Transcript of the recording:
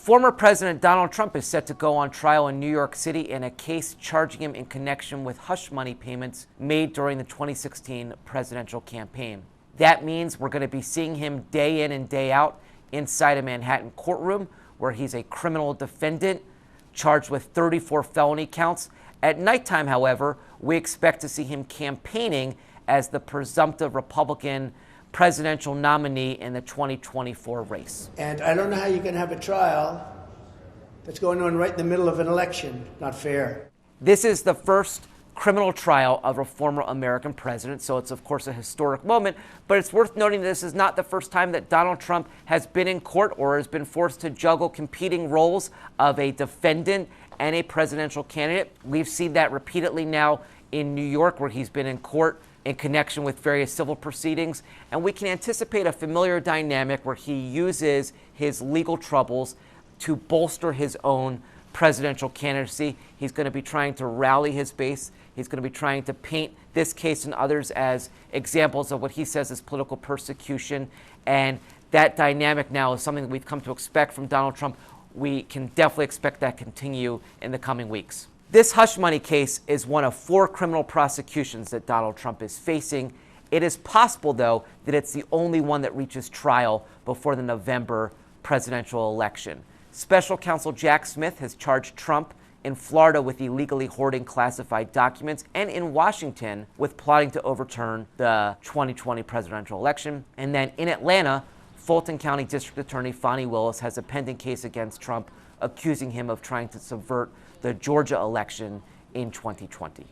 Former President Donald Trump is set to go on trial in New York City in a case charging him in connection with hush money payments made during the 2016 presidential campaign. That means we're going to be seeing him day in and day out inside a Manhattan courtroom where he's a criminal defendant charged with 34 felony counts. At nighttime, however, we expect to see him campaigning as the presumptive Republican presidential nominee in the 2024 race. And I don't know how you can have a trial that's going on right in the middle of an election. Not fair. This is the first criminal trial of a former American president, so it's of course a historic moment, but it's worth noting that this is not the first time that Donald Trump has been in court or has been forced to juggle competing roles of a defendant and a presidential candidate. We've seen that repeatedly now in New York, where he's been in court in connection with various civil proceedings, and we can anticipate a familiar dynamic where he uses his legal troubles to bolster his own presidential candidacy. He's going to be trying to rally his base. He's going to be trying to paint this case and others as examples of what he says is political persecution, and that dynamic now is something that we've come to expect from Donald Trump. We can definitely expect that to continue in the coming weeks. This hush money case is one of 4 criminal prosecutions that Donald Trump is facing. It is possible, though, that it's the only one that reaches trial before the November presidential election. Special counsel Jack Smith has charged Trump in Florida with illegally hoarding classified documents and in Washington with plotting to overturn the 2020 presidential election. And then in Atlanta, Fulton County District Attorney Fani Willis has a pending case against Trump, accusing him of trying to subvert the Georgia election in 2020.